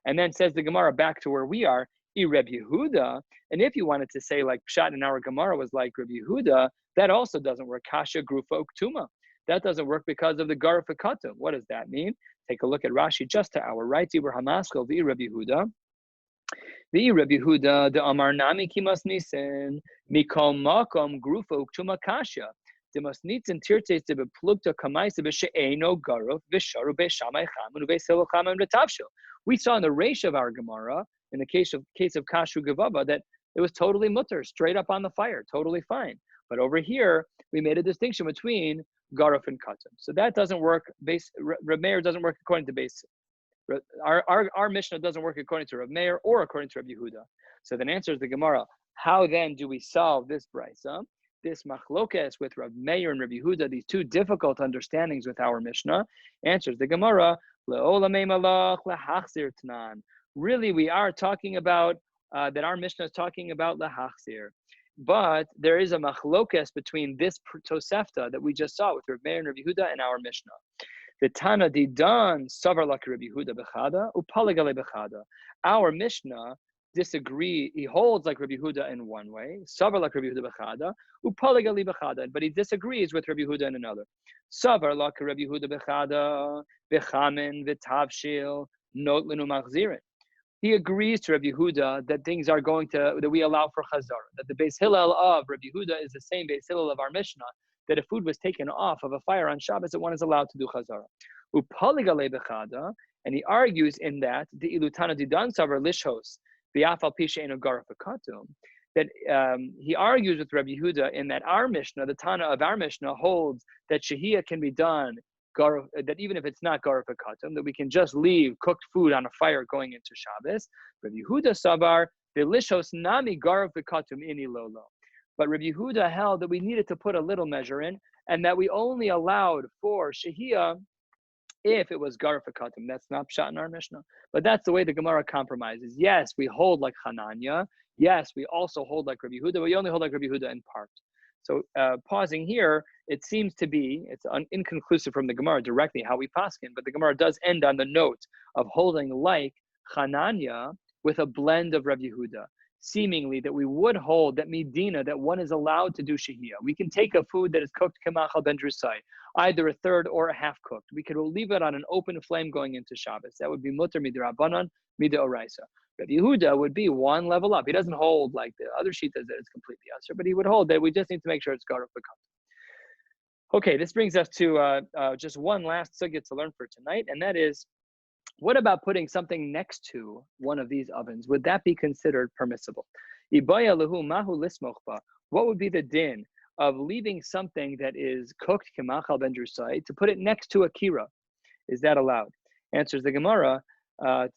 And then says the Gemara back to where we are, Reb Yehuda. And if you wanted to say like Pshat in our Gemara was like Reb Yehuda, that also doesn't work. Kasha Grufa Uktuma. That doesn't work because of the Garf Katum. What does that mean? Take a look at Rashi just to our right. Dibur Hamaschil v'i Reb Yehuda. V'i Reb Yehuda the Amar Nami Kimas Nisen Mikol Makom Grufa Uktuma Kasha. The Masnitzin Tirtes de Beplugta Kamaisa B'She'eno Garuf V'Sharu Beis Shammai Chamin Ubeis Hillel Chamin V'Tavshil. We saw in the Reish of our Gemara, in the case of Kashu Gevava, that it was totally mutter, straight up on the fire, totally fine. But over here, we made a distinction between Garuf and Katum. So that doesn't work. Reb Meir doesn't work according to base. Our Mishnah doesn't work according to Reb Meir or according to Reb Yehuda. So then answers the Gemara, how then do we solve this brisa? This machlokes with Reb Meir and Reb Yehuda, these 2 difficult understandings with our Mishnah, answers the Gemara, really we are talking about, that our Mishnah is talking about lahachzir. But there is a machlokes between this Tosefta that we just saw with Reb Meir and Reb Yehuda and our Mishnah. The Tana Didan Savar Lak Reb Yehuda Bechada Upaligale Bechada. Our Mishnah disagree. He holds like Rabbi Yehuda in one way, Savar like Rabbi Yehuda bechada, upaligali bechada, but he disagrees with Rabbi Yehuda in another. Savar like Rabbi Yehuda bechada, bechamin v'tavshil not lenu machzirin. He agrees to Rabbi Yehuda that things are that we allow for chazara, that the Beis Hillel of Rabbi Yehuda is the same Beis Hillel of our Mishnah, that if food was taken off of a fire on Shabbos, that one is allowed to do chazara. Upaligale bechada, and he argues in that the ilutana didan savar lishos, that that he argues with Rabbi Yehuda in that our Mishnah, the Tana of our Mishnah, holds that Shehiyah can be done, that even if it's not Garuf Katum, that we can just leave cooked food on a fire going into Shabbos. Rabbi Yehuda Sabar, Delishos Nami Garuf Katum Ini Lolo. But Rabbi Yehuda held that we needed to put a little measure in, and that we only allowed for Shehiyah if it was Garuf Katum. That's not Pshat in our Mishnah. But that's the way the Gemara compromises. Yes, we hold like Hananya. Yes, we also hold like Rabbi Yehuda, but we only hold like Rabbi Yehuda in part. So pausing here, it seems to be, it's inconclusive from the Gemara directly how we paskin, but the Gemara does end on the note of holding like Hananya with a blend of Rabbi Yehuda, seemingly that we would hold that Medina, that one is allowed to do Shehiyah. We can take a food that is cooked Kemachal Ben Drusai, either a third or a half cooked. We could leave it on an open flame going into Shabbos. That would be Mutter Midrabanan, Mida Oraisa. Rabbi Yehuda would be one level up. He doesn't hold like the other Shitas that it's completely Asr, but he would hold that we just need to make sure it's Garuf B'Kat. Okay, this brings us to just one last sugya to learn for tonight, and that is, what about putting something next to one of these ovens? Would that be considered permissible? Ibaya lahu mahu lismochba. What would be the din of leaving something that is cooked kemachal ben drusai to put it next to a kira? Is that allowed? Answers the Gemara. I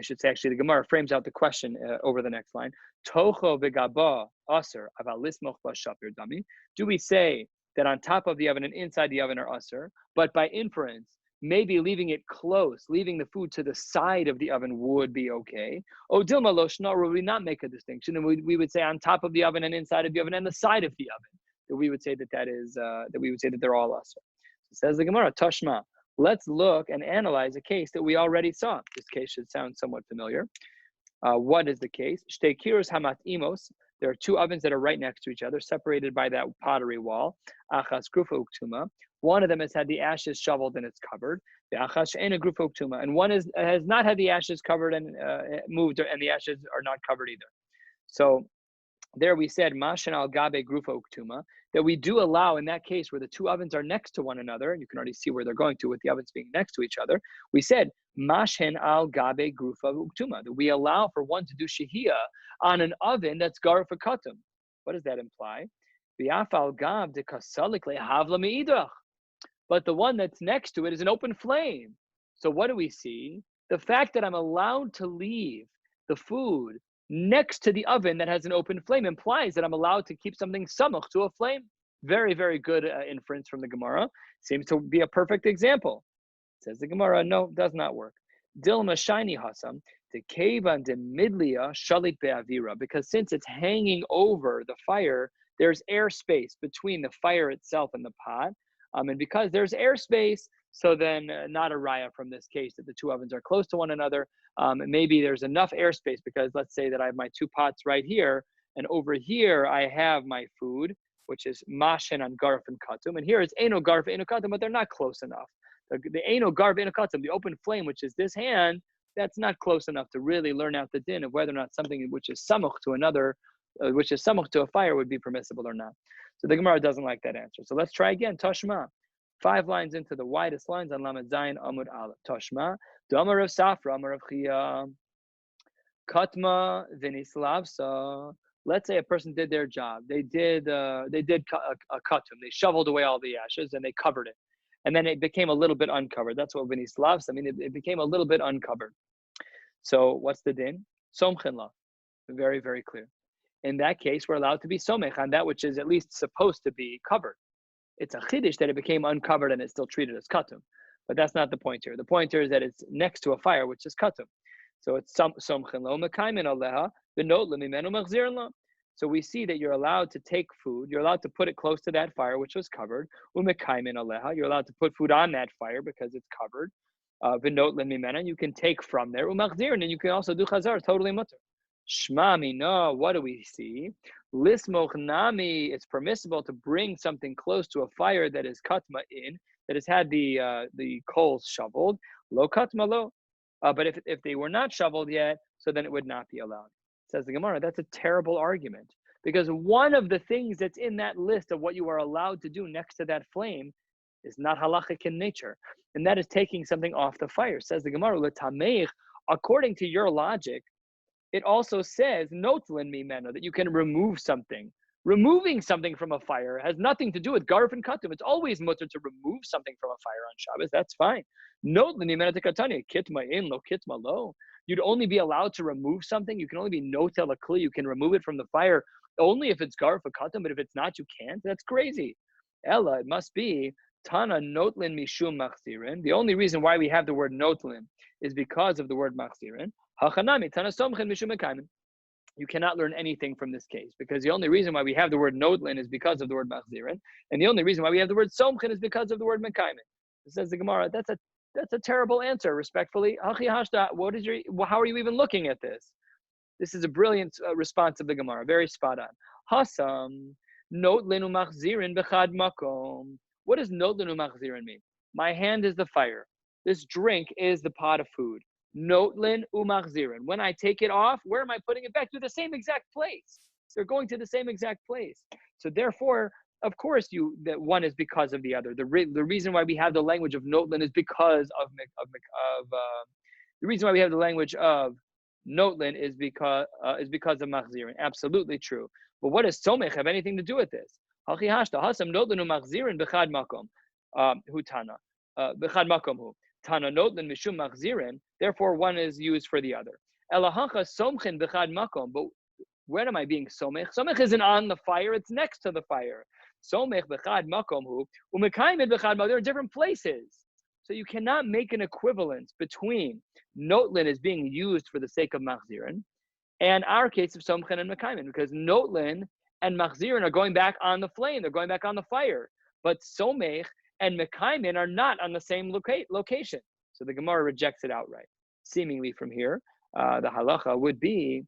should say, actually, the Gemara frames out the question over the next line. Tocho v'gaba aser aval lismochba shapir dami. Do we say that on top of the oven and inside the oven are aser, but by inference, maybe leaving it close, leaving the food to the side of the oven would be okay? O dilma lo shnar, would we not make a distinction? And we would say on top of the oven and inside of the oven and the side of the oven, that we would say that we would say that they're all aser. So says the Gemara, Tashma. Let's look and analyze a case that we already saw. This case should sound somewhat familiar. What is the case? Shtei kiros hamat imos. There are two ovens that are right next to each other, separated by that pottery wall. Achas grufa uktuma. One of them has had the ashes shoveled and it's covered. The achas she'ena grufa uktuma. And one has not had the ashes covered and moved, and the ashes are not covered either. So there we said, mashen al gabe grufa uktuma, that we do allow in that case where the two ovens are next to one another, and you can already see where they're going to with the ovens being next to each other. We said, mashen al gabe grufa uktuma, that we allow for one to do shehiyah on an oven that's garuf katum. What does that imply? V'afal gav de kasalik lehavla meidach. But the one that's next to it is an open flame. So what do we see? The fact that I'm allowed to leave the food next to the oven that has an open flame implies that I'm allowed to keep something samach to a flame. Very, very good inference from the Gemara. Seems to be a perfect example. Says the Gemara, no, does not work. Dilma shiny hasam, the kevan de midlia shalit be'avira, because since it's hanging over the fire, there's airspace between the fire itself and the pot. And because there's airspace, so then not a raya from this case that the two ovens are close to one another. Maybe there's enough airspace because let's say that I have my two pots right here, and over here I have my food, which is mashen on garf and katum, and here it's eno garf, eno katum, but they're not close enough. The eno garf, eno katum, the open flame, which is this hand, that's not close enough to really learn out the din of whether or not something which is samuch to another, which is samuch to a fire would be permissible or not. So the Gemara doesn't like that answer. So let's try again. Tashma. 5 lines into the widest lines on Lamed Zayin Amud Aleph. Tashma. D'amar of Safra, Amar of Chia. Katma v'nislavsa. Let's say a person did their job. They did a katum. They shoveled away all the ashes and they covered it. And then it became a little bit uncovered. That's what v'nislavsa. I mean, it became a little bit uncovered. So what's the din? Somchen la. Very, very clear. In that case, we're allowed to be somech on that which is at least supposed to be covered. It's a chiddush that it became uncovered and it's still treated as katum. But that's not the point here. The point here is that it's next to a fire, which is katum. So it's somchen lo mekaymin aleha v'not lemimenu machzir lo. So we see that you're allowed to take food. You're allowed to put it close to that fire, which was covered. Umekaymin aleha. You're allowed to put food on that fire because it's covered. V'not lemimenu. You can take from there. Umachzir, and you can also do chazar, totally mutter. Shmami, no, what do we see? Lismoch nami, it's permissible to bring something close to a fire that is katma in, that has had the coals shoveled. Lo katma lo. But if they were not shoveled yet, so then it would not be allowed. Says the Gemara, that's a terrible argument. Because one of the things that's in that list of what you are allowed to do next to that flame is not halachic in nature. And that is taking something off the fire. Says the Gemara, according to your logic, it also says notlin mimeno, that you can remove something. Removing something from a fire has nothing to do with garf and katum. It's always mutter to remove something from a fire on Shabbos. That's fine. Notlin mimeno tekatanya kitma in lo kitma lo. You'd only be allowed to remove something. You can only be notel a kli. You can remove it from the fire only if it's garf or katum. But if it's not, you can't. That's crazy. Ella, it must be Tana notlin mishum machzirin. The only reason why we have the word notlin is because of the word machzirin. Hachanami Tana somchen mishum mekaymin. You cannot learn anything from this case, because the only reason why we have the word notlin is because of the word machzirin, and the only reason why we have the word somchen is because of the word mekaymin. It says the Gemara, that's a terrible answer, respectfully. Hachi hashda, how are you even looking at this? This is a brilliant response of the Gemara, very spot on. Hasam, notlin umachzirin bechad makom. What does notlin umachzirin mean? My hand is the fire. This drink is the pot of food. Notlin umachzirin. When I take it off, where am I putting it back? To the same exact place. They're going to the same exact place. So therefore, of course, that one is because of the other. The reason why we have the language of notlin is because of the reason why we have the language of notlin is because of machzirin. Absolutely true. But what does somech have anything to do with this? Hachi hashta hasam notlin umachzirin bechad makom hutana bechad makom hu. Tana notlin mishum machzirin. Therefore, one is used for the other. Elahacha somchen bechad makom. But when am I being somech? Somech isn't on the fire; it's next to the fire. Somech bechad makom hu umekaymed bechad makom. They're in different places, so you cannot make an equivalence between notlin is being used for the sake of machzirin and our case of somchen and mekaymed, because notlin and machzirin are going back on the flame; they're going back on the fire. But somech and mekaymin are not on the same location. So the Gemara rejects it outright. Seemingly from here, the halacha would be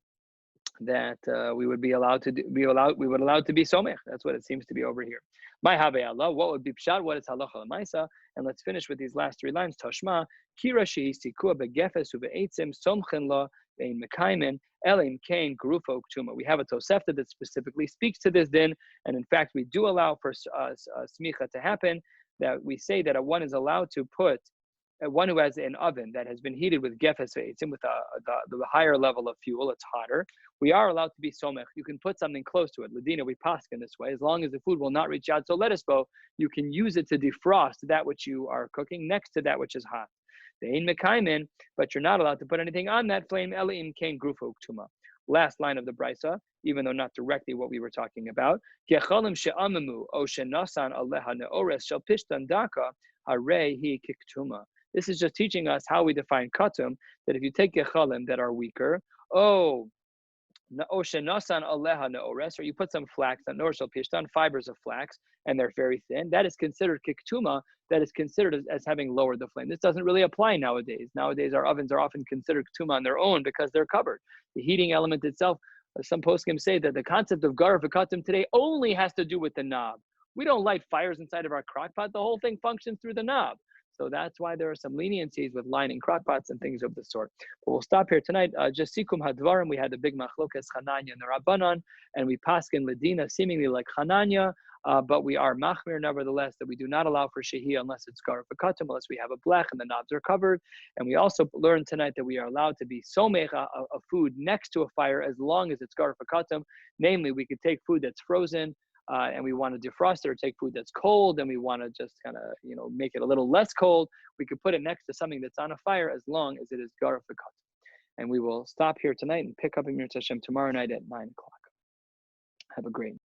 that we would be allowed to be somech. That's what it seems to be over here. My have Allah. What would be pshat? What is halacha l'maisa? And let's finish with these last three lines. Tashma kira she'isikua begefes uve'etzim somchen la ve'in mekaymin elim kain grufo ktuma. We have a tosefta that specifically speaks to this din, and in fact, we do allow for smicha to happen. That we say that one is allowed to put one who has an oven that has been heated with gefes ve'etzim, with the higher level of fuel, it's hotter. We are allowed to be somech. You can put something close to it. Ladina, we paskin this way. As long as the food will not reach out, so let us go. You can use it to defrost that which you are cooking next to that which is hot. Ve'in mekaymin, but you're not allowed to put anything on that flame. Elim kain grufo ktuma. Last line of the brisa, even though not directly what we were talking about. Kechalim she'amamu o shenasan aleha neores shel pishtan daka harei hi kiktuma. This is just teaching us how we define katum, that if you take gechalim that are weaker, or you put some flax, fibers of flax, and they're very thin, that is considered kiktuma, that is considered as having lowered the flame. This doesn't really apply nowadays. Nowadays, our ovens are often considered ktuma on their own because they're covered. The heating element itself, some poskim say that the concept of gar v'katum today only has to do with the knob. We don't light fires inside of our crock pot. The whole thing functions through the knob. So that's why there are some leniencies with lining crock pots and things of the sort. But we'll stop here tonight. Just sikum hadvarim, we had the big machlokas Chananya and the Rabbanan, and we paskin ledina seemingly like Chananya, but we are machmir nevertheless that we do not allow for shehi unless it's gar v'katum, unless we have a blech and the knobs are covered. And we also learned tonight that we are allowed to be somecha, a food next to a fire, as long as it's gar v'katum. Namely, we could take food that's frozen, and we want to defrost it, or take food that's cold and we want to just kind of, make it a little less cold. We could put it next to something that's on a fire as long as it is gar v'katum. And we will stop here tonight and pick up in Mir Hashem tomorrow night at 9 o'clock. Have a great night.